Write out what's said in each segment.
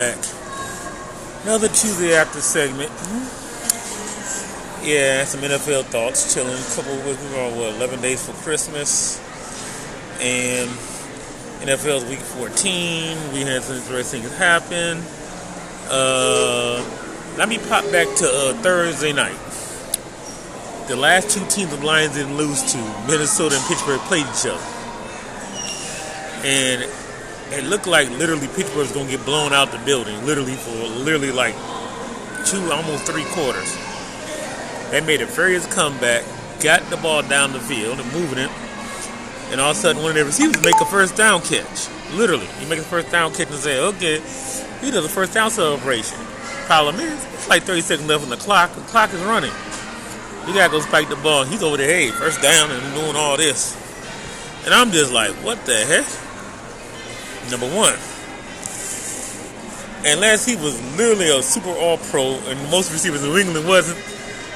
Back. Another Tuesday after segment. Yeah, some NFL thoughts. Chilling. Couple with 11 days for Christmas, and NFL's week 14. We had some interesting things happen. Let me pop back to Thursday night. The last two teams the Lions didn't lose to, Minnesota and Pittsburgh, played each other, and it looked like literally Pittsburgh was going to get blown out the building, literally like almost 3 quarters. They made a furious comeback, got the ball down the field and moving it, and all of a sudden one of their receivers make a first down catch. Literally, he makes a first down catch and say, okay, he does a first down celebration. Problem is, it's like 30 seconds left on the clock. The clock is running. You got to go spike the ball. He's over there, hey, first down and doing all this. And I'm just like, what the heck? Number one, unless he was literally a super all-pro, and most receivers in New England wasn't,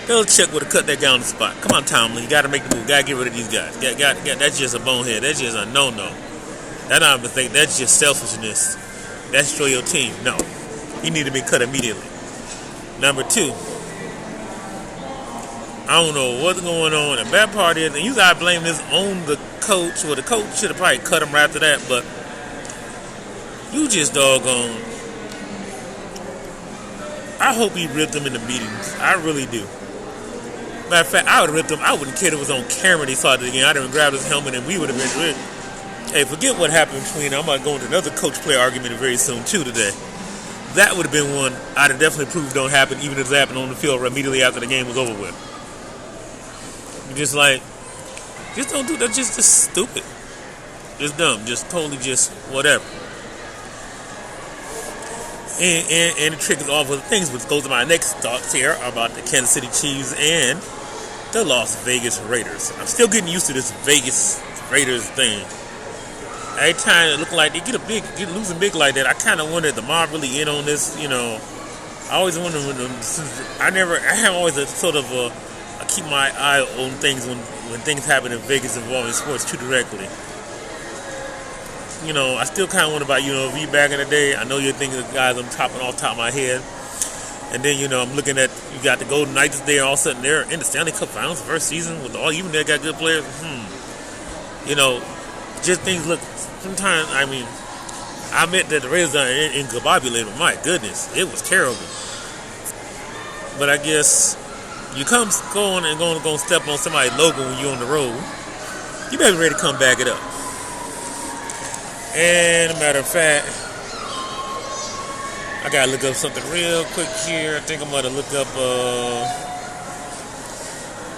Belichick would have cut that guy on the spot. Come on, Tomlin, you got to make the move. Got to get rid of these guys. That's just a bonehead. That's just a no-no. That's not a mistake. That's just selfishness. That's destroy your team. No, he needed to be cut immediately. Number two, I don't know what's going on. The bad part is, and you got to blame this on the coach. Well, the coach should have probably cut him right after that, but you just doggone. I hope he ripped them in the meetings. I really do. Matter of fact, I would have ripped him. I wouldn't care if it was on camera they saw it again. I'd have grabbed his helmet and we would have been rid. Hey, forget what happened between. I'm about to go into another coach-player argument very soon, too, today. That would have been one I'd have definitely proved don't happen, even if it happened on the field immediately after the game was over with. Just don't do that. Just stupid. Just dumb. Just totally just whatever. And it triggers all other things, which goes to my next thoughts here about the Kansas City Chiefs and the Las Vegas Raiders. I'm still getting used to this Vegas Raiders thing. Every time it look like they get losing big like that, I kind of wonder, the mob really in on this? I always wonder I have always a sort of I keep my eye on things when things happen in Vegas involving sports too directly. I still kind of wonder about UNLV back in the day. I know you're thinking of guys off the top of my head. And then, I'm looking at, you got the Golden Knights there, all of a sudden they're in the Stanley Cup Finals first season with even they got good players. Just things look, sometimes, I admit that the Raiders are incombobulated. My goodness, it was terrible. But I guess you come going to step on somebody's logo when you're on the road, you better be ready to come back it up. And a matter of fact, I gotta look up something real quick here. I think I'm gonna look up.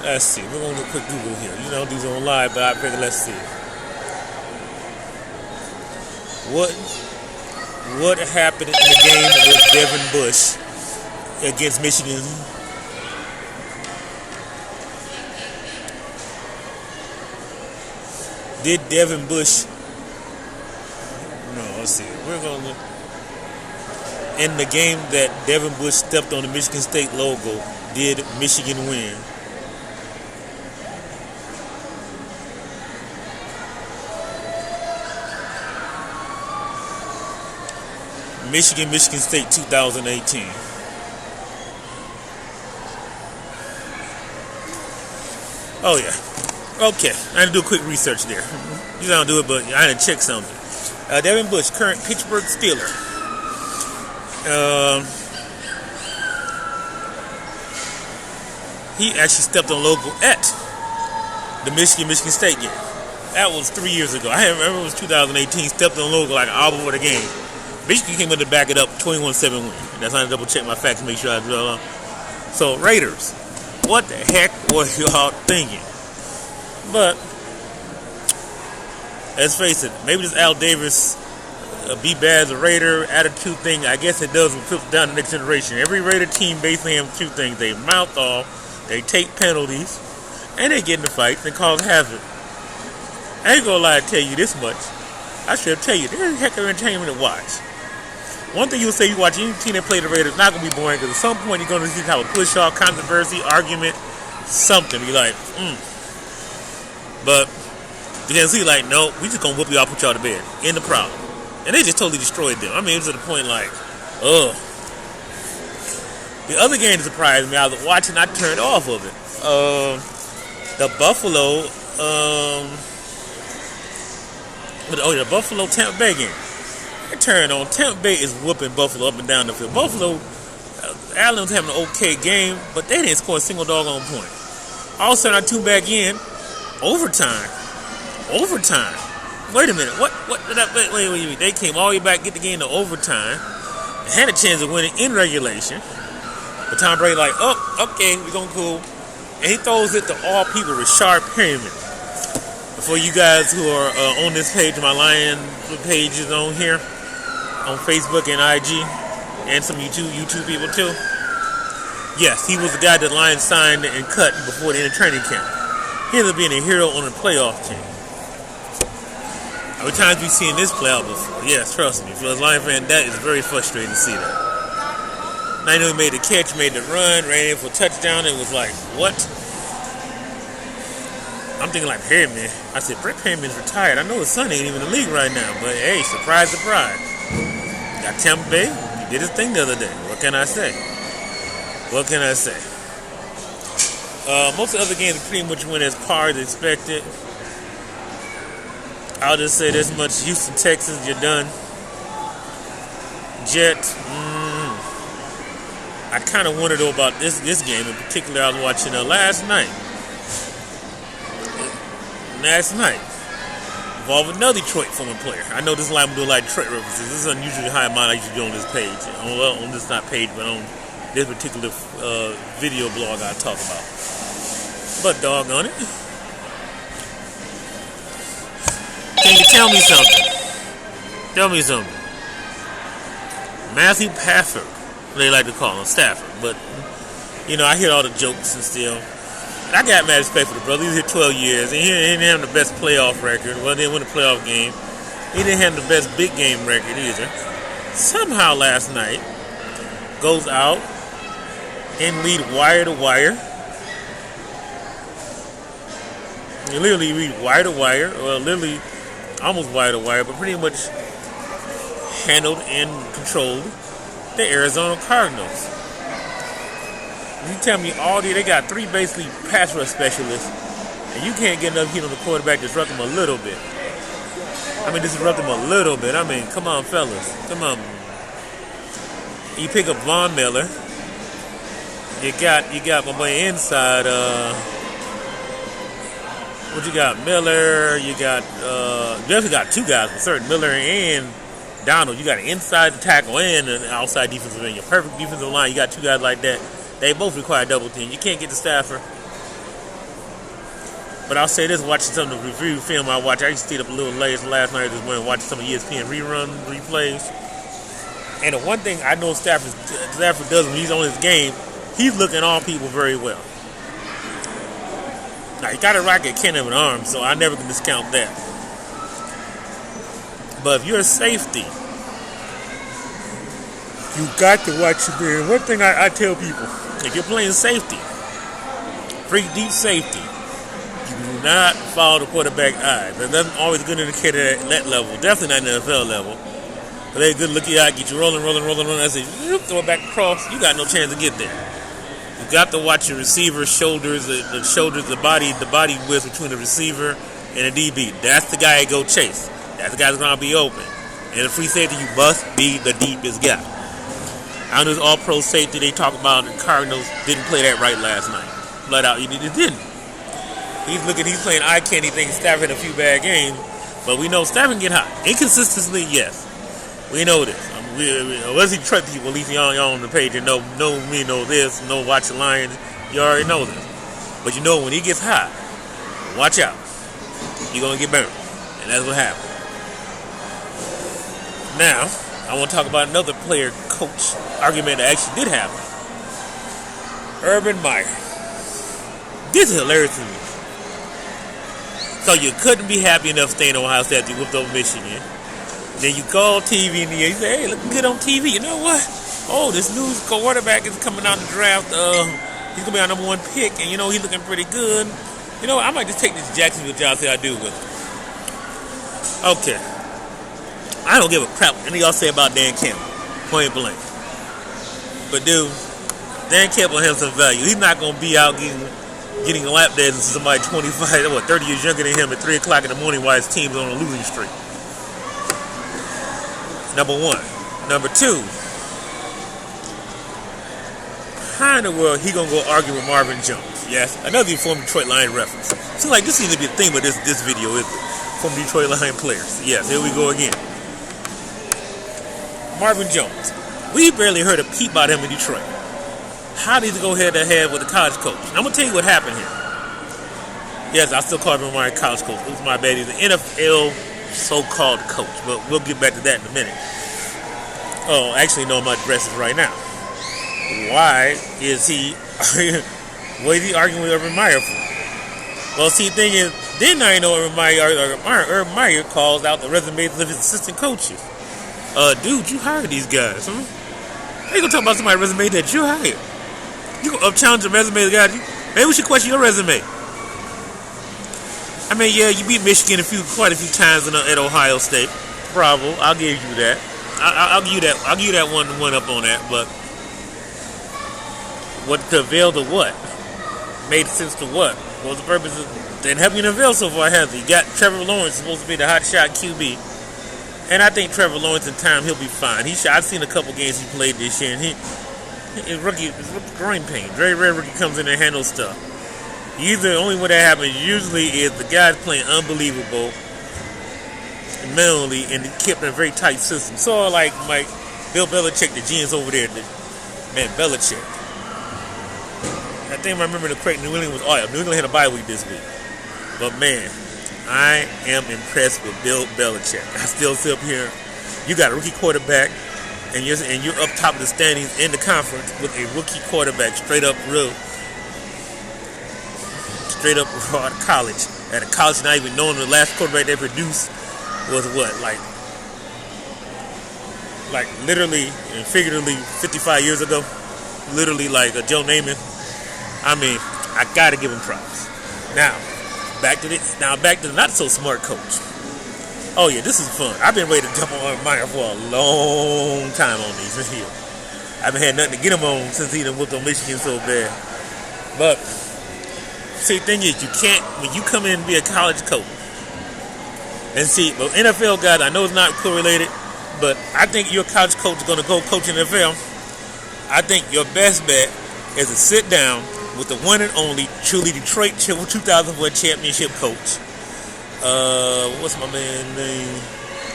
Let's see. We're gonna do a quick Google here. These are on live, but I figure let's see. What happened in the game with Devin Bush against Michigan? Did Devin Bush? No, let's see. We're going to look. In the game that Devin Bush stepped on the Michigan State logo, did Michigan win? Michigan State 2018. Oh, yeah. Okay. I had to do a quick research there. You don't do it, but I had to check something. Devin Bush, current Pittsburgh Steeler. He actually stepped on logo at the Michigan State game. That was 3 years ago. I remember it was 2018. Stepped on logo like an hour before the game. Michigan came in to back it up, 21-7 win. That's how I double check my facts to make sure I drill on. So Raiders, what the heck was y'all thinking? But let's face it, maybe this Al Davis be bad as a Raider attitude thing, I guess it does filter down the next generation. Every Raider team basically has two things. They mouth off, they take penalties, and they get in the fights and cause hazard. I ain't gonna lie to tell you this much. I should tell you, there's a heck of entertainment to watch. One thing you'll say, you watch any team that play the Raiders, it's not going to be boring, because at some point you're going to see how a push-off, controversy, argument, something. You're like, But you can see, like, no, we just going to whoop y'all, put y'all to bed. End the problem. And they just totally destroyed them. It was to the point, like, Ugh. The other game that surprised me, I was watching, I turned off of it. The Buffalo, the Buffalo Tampa Bay game. I turned on. Tampa Bay is whooping Buffalo up and down the field. Buffalo, Allen was having an okay game, but they didn't score a single doggone point. All of a sudden, I tuned back in. Overtime. Wait a minute. What? Wait. They came all the way back, get the game to overtime. They had a chance of winning in regulation. But Tom Brady like, okay, we're going cool. And he throws it to all people, Rashard Perriman. For you guys who are on this page, my Lion page is on here, on Facebook and IG, and some YouTube people too. Yes, he was the guy that Lions signed and cut before the end of training camp. He ended up being a hero on the playoff team. How many times we've seen this play out before? Yes, trust me. For a Lion fan, that is very frustrating to see that. Now, I know he made the catch, made the run, ran in for a touchdown, and was like, what? I'm thinking like, Perriman. I said, Brett Perriman's retired. I know his son ain't even in the league right now, but hey, surprise. Got Tampa Bay. He did his thing the other day. What can I say? Most of the other games pretty much went as par as expected. I'll just say this much. Houston, Texas, you're done. Jets, I kind of wondered though about this game in particular. I was watching last night. Involving another Detroit former player. I know this is like I'm doing like Detroit references. This is unusually high amount I usually do on this page. Well, on this not page, but on this particular video blog I talk about. But doggone it. Can you tell me something? Matthew Stafford, they like to call him Stafford, but I hear all the jokes and still. I got mad respect for the brother. He's here 12 years, and he didn't have the best playoff record. Well, they didn't win a playoff game. He didn't have the best big game record either. Somehow last night, goes out and lead wire to wire. You literally read wire to wire, or literally almost wire to wire, but pretty much handled and controlled the Arizona Cardinals. You tell me all day they got 3 basically pass rush specialists, and you can't get enough heat on the quarterback to disrupt them a little bit. Come on, fellas. Come on. You pick up Von Miller. You got my boy inside. What you got? Miller. You definitely got 2 guys for certain. Miller and Donald. You got an inside tackle and an outside defensive end. Your perfect defensive line. You got 2 guys like that. They both require double team. You can't get to Stafford. But I'll say this, watching some of the review film I watched, I used to stay up a little late last night this morning watching some of ESPN replays. And the one thing I know Stafford does when he's on his game, he's looking all people very well. Now, he got a rocket cannon of an arm, so I never can discount that. But if you're a safety, you got to watch your man. One thing I tell people, if you're playing safety, free deep safety, you do not follow the quarterback eye. That's always a good indicator at that level. Definitely not NFL level. But they good looking eye, get you rolling. I say, throw it back across. You got no chance to get there. You got to watch your receiver's shoulders, the body width between the receiver and the DB. That's the guy you go chase. That's the guy that's going to be open. And the free safety, you must be the deepest guy. I know this all-pro safety they talk about, the Cardinals didn't play that right last night. Flat out, he didn't. He's playing eye candy, thinking Stafford had a few bad games, but we know Stafford can get hot. Inconsistently, yes. We know this. Unless you trust people, at least y'all on the page and know me, know this, know watch the Lions, you already know this. But you know when he gets hot, watch out. You're going to get burned. And that's what happened. Now, I want to talk about another player-coach argument that actually did happen. Urban Meyer. This is hilarious to me. So you couldn't be happy enough staying in Ohio State after you whooped over Michigan. Then you call TV and you say, hey, looking good on TV. You know what? Oh, this new quarterback is coming out in the draft. He's going to be our number 1 pick, and, he's looking pretty good. You know what? I might just take this Jacksonville job, see how I do with it. Okay. I don't give a crap what any of y'all say about Dan Campbell. Point blank. But dude, Dan Campbell has some value. He's not gonna be out getting lap dances to somebody 25, 30 years younger than him at 3 o'clock in the morning while his team's on a losing streak. Number one. Number two, how in the world he gonna go argue with Marvin Jones? Yes, another former Detroit Lion reference. Seems like this seems to be a theme of this video, isn't it? From Detroit Lion players. Yes, here we go again. Marvin Jones. We barely heard a peep about him in Detroit. How did he go head to head with the college coach? And I'm gonna tell you what happened here. Yes, I still call him my college coach. It was my bad. He's an NFL so-called coach, but we'll get back to that in a minute. Oh, actually, no, I'm not addressing right now. Why is he? What is he arguing with Urban Meyer for? Well, see, the thing is, then I know Urban Meyer calls out the resumes of his assistant coaches. Dude, you hired these guys, huh? How you gonna talk about somebody's resume that you hired? You gonna challenge the resume of the guy? Maybe we should question your resume. I mean, yeah, you beat Michigan quite a few times at Ohio State. Bravo, I'll give you that. I'll give you that. I'll give you that one up on that. But what to avail to what? Made sense to what? What was the purpose of? Didn't help you avail so far, has he? You got Trevor Lawrence supposed to be the hot shot QB, and I think Trevor Lawrence in time he'll be fine. I've seen a couple games he played this year, and his rookie growing pain. Very rare rookie comes in and handles stuff. The only way that happens usually is the guy's playing unbelievable mentally and kept in a very tight system. So like Bill Belichick, the GM's over there, man, Belichick. I think I remember the correct New England New England had a bye week this week. But man, I am impressed with Bill Belichick. I still sit up here. You got a rookie quarterback, and you're up top of the standings in the conference with a rookie quarterback straight up out of college. At a college not even knowing the last quarterback they produced was what, like literally and figuratively 55 years ago. Literally like a Joe Namath. I mean, I gotta give him props. Now back to the not so smart coach. Oh yeah, this is fun. I've been waiting to jump on Meyer for a long time on these here. I haven't had nothing to get him on since he done whooped on Michigan so bad. But see, the thing is, you can't, when you come in and be a college coach, and see, well, NFL guys, I know it's not correlated, but I think your college coach is going to go coach in the NFL. I think your best bet is to sit down with the one and only truly Detroit 2004 championship coach. What's my man's name?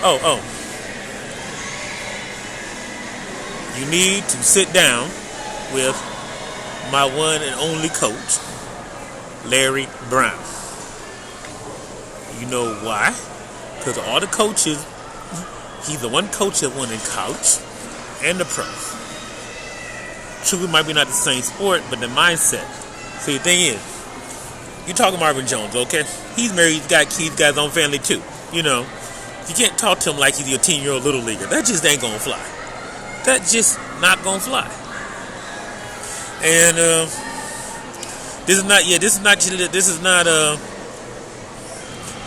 Oh. You need to sit down with my one and only coach, Larry Brown. You know why? Because all the coaches, he's the one coach that won in college and the pros. True, it might be not the same sport, but the mindset. See, the thing is, you're talking Marvin Jones, okay? He's married, he's got kids, he's got his own family too. You know, you can't talk to him like he's your 10-year-old little leaguer. That just ain't gonna fly. That's just not gonna fly. And this is not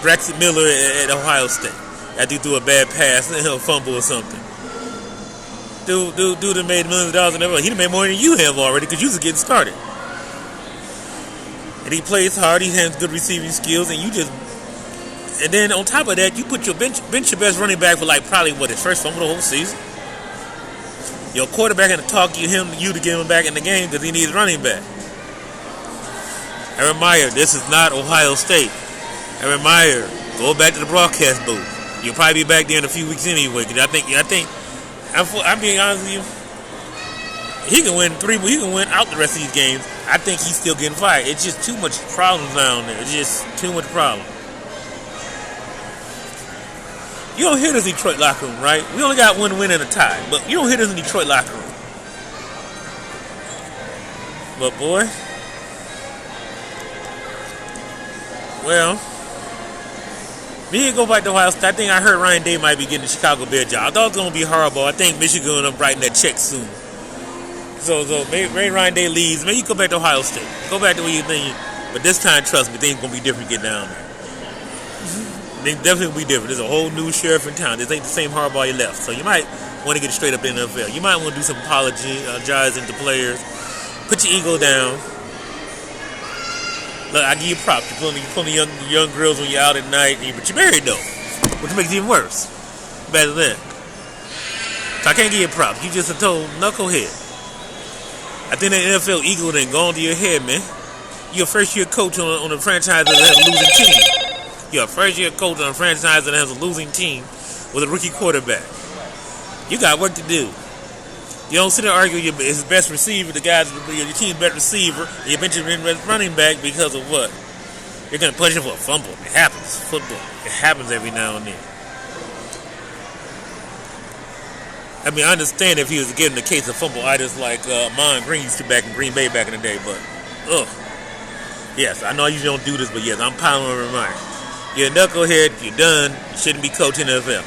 Braxton Miller at Ohio State. After he threw a bad pass and a fumble or something. Dude that made millions of dollars in the He done made more than you have already because you was getting started. And he plays hard. He has good receiving skills, and then on top of that, you put your bench your best running back for probably his first fumble the whole season. Your quarterback had to talk you to get him back in the game because he needs running back. Urban Meyer, this is not Ohio State. Urban Meyer, go back to the broadcast booth. You'll probably be back there in a few weeks anyway. Because I think, I'm being honest with you. He can win out the rest of these games. I think he's still getting fired. It's just too much problems down there. It's just too much problem. You don't hear this in Detroit locker room, right? We only got one win and a tie, but you don't hear this in Detroit locker room. But boy, well, me and go back to Ohio State. I think I heard Ryan Day might be getting the Chicago Bear job. I thought it was going to be horrible. I think Michigan going to writing that check soon. So maybe Ryan Day leaves. Maybe you go back to Ohio State. Go back to where you think. But this time, trust me, things going to be different getting down there. They definitely will be different. There's a whole new sheriff in town. This ain't the same Harbaugh you left. So you might want to get straight up in the NFL. You might want to do some apologizing to players. Put your ego down. Look, I give you props. You're pulling young girls when you're out at night, but you're married though, which makes it even worse. Better than that. So I can't give you props. You just a total knucklehead. I think the NFL ego done gone to your head, man. You're a first-year coach on a franchise that has a losing team. You're a first-year coach on a franchise that has a losing team with a rookie quarterback. You got work to do. You don't sit there and argue his best receiver, your team's best receiver, and your Benjamin running back because of what? You're going to punish him for a fumble. It happens. Football. It happens every now and then. I mean, I understand if he was getting the case of fumbleitis like Mon Green used to back in Green Bay back in the day, but, yes, I know I usually don't do this, but yes, I'm piling on mine. You're a knucklehead, you're done, you shouldn't be coaching the NFL.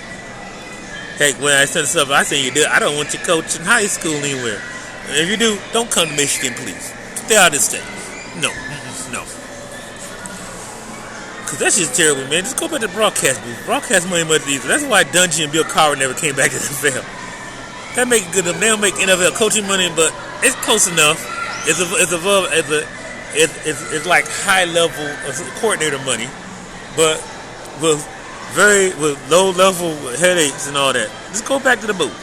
Heck, when I send stuff, I say you do. I don't want you coaching high school anywhere. And if you do, don't come to Michigan, please. Stay out of the state. No. Because that's just terrible, man. Just go back to the broadcast booth. Broadcast money much easier. That's why Dungy and Bill Cowher never came back to the NFL. That make it good. They don't make NFL coaching money, but it's close enough. It's like high level coordinator money, but with low level headaches and all that. Just go back to the booth.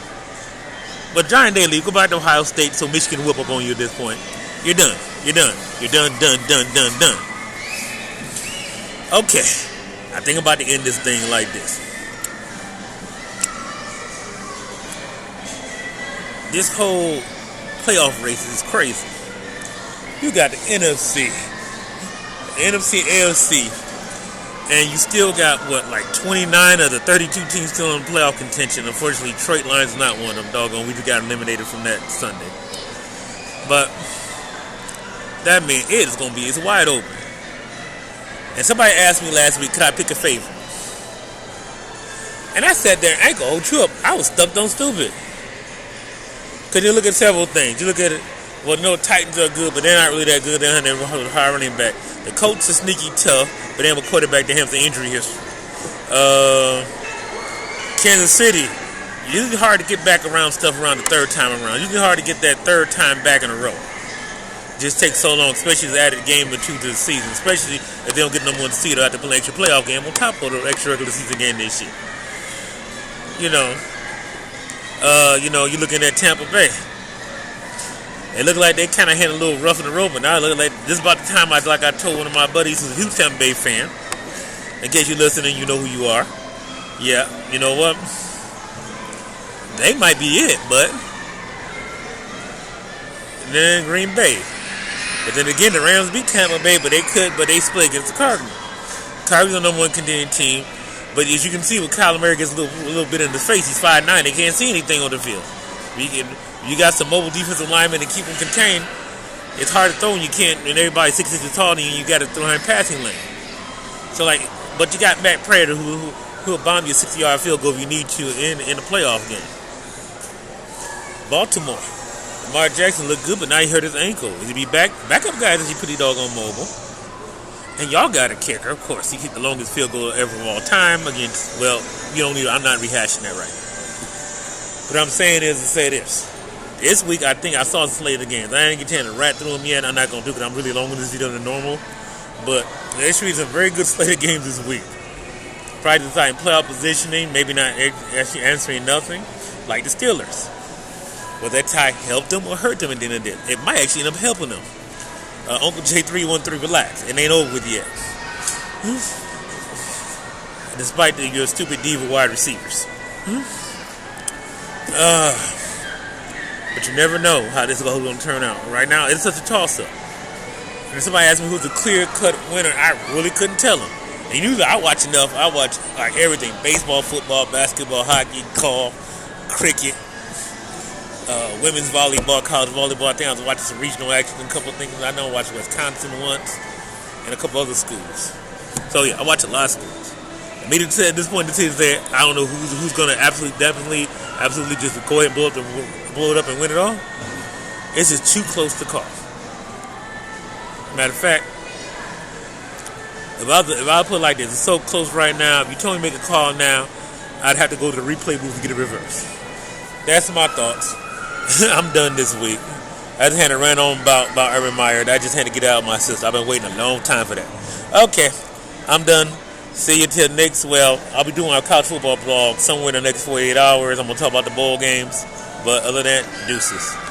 But John Daly, go back to Ohio State so Michigan whoop up on you at this point. You're done. You're done. Okay. I think I'm about to end this thing like this. This whole playoff race is crazy. You got the NFC, AFC, and you still got, 29 of the 32 teams still in playoff contention. Unfortunately, Detroit Lions is not one of them, doggone. We just got eliminated from that Sunday. But that means it's wide open. And somebody asked me last week, could I pick a favorite? And I sat there and I ain't gonna hold you up. I was stumped on stupid. Because you look at several things. You look at it, Titans are good, but they're not really that good. They don't have a high running back. The Colts are sneaky tough, but they have a quarterback that has an injury history. Kansas City, usually hard to get back around stuff around the third time around. Usually hard to get that third time back in a row. Just takes so long, especially if they added a game or two to the season, especially if they don't get number one seed or have to play an extra playoff game on top of the extra regular season game this year. You're looking at Tampa Bay. It looked like they kind of had a little rough in the road, but now it looked like this is about the time I told one of my buddies who's a huge Tampa Bay fan. In case you're listening, you know who you are. Yeah, you know what? They might be it, but and then Green Bay. But then again, the Rams beat Tampa Bay, but they split against the Cardinals. Cardinals are the number one contending team. But as you can see, with Kyler Murray gets a little bit in the face, he's 5'9". They can't see anything on the field. You got some mobile defensive linemen to keep them contained. It's hard to throw when you can't, and everybody's 6 inches taller than you, and you got to throw in passing lane. So but you got Matt Prater who'll bomb you a 60-yard field goal if you need to in a playoff game. Baltimore, Lamar Jackson looked good, but now he hurt his ankle. Is he be back? Backup guys is he pretty doggone mobile. And y'all got a kicker, of course. He hit the longest field goal ever of all time against, I'm not rehashing that right. What I'm saying is to say this. This week, I think I saw the slate of games. I didn't get a chance to rat through them yet. I'm not going to do it because I'm really longer than normal. But there should be some very good slate of games this week. Probably deciding playoff positioning, maybe not actually answering nothing, like the Steelers. Will that tie help them or hurt them at the end of the day? It might actually end up helping them. Uncle J313, relax. It ain't over with yet. Despite your stupid diva wide receivers. But you never know how this is going to turn out. Right now, it's such a toss-up. And if somebody asked me who's the clear-cut winner, I really couldn't tell them. And usually I watch enough. I watch everything. Baseball, football, basketball, hockey, golf, cricket. Women's volleyball, college volleyball. I think I was watching some regional action and a couple of things. I know I watched Wisconsin once and a couple other schools. So, yeah, I watch a lot of schools. And me to say at this point, I don't know who's going to absolutely just go ahead and blow it up and win it all. It's just too close to call. Matter of fact, if I put it like this, it's so close right now. If you told me to make a call now, I'd have to go to the replay booth and get it reversed. that's my thoughts. I'm done this week. I just had to run on about Urban Meyer. I just had to get it out of my system. I've been waiting a long time for that. Okay, I'm done. See you till next. Well, I'll be doing a college football blog somewhere in the next 48 hours. I'm gonna talk about the bowl games. But other than that, deuces.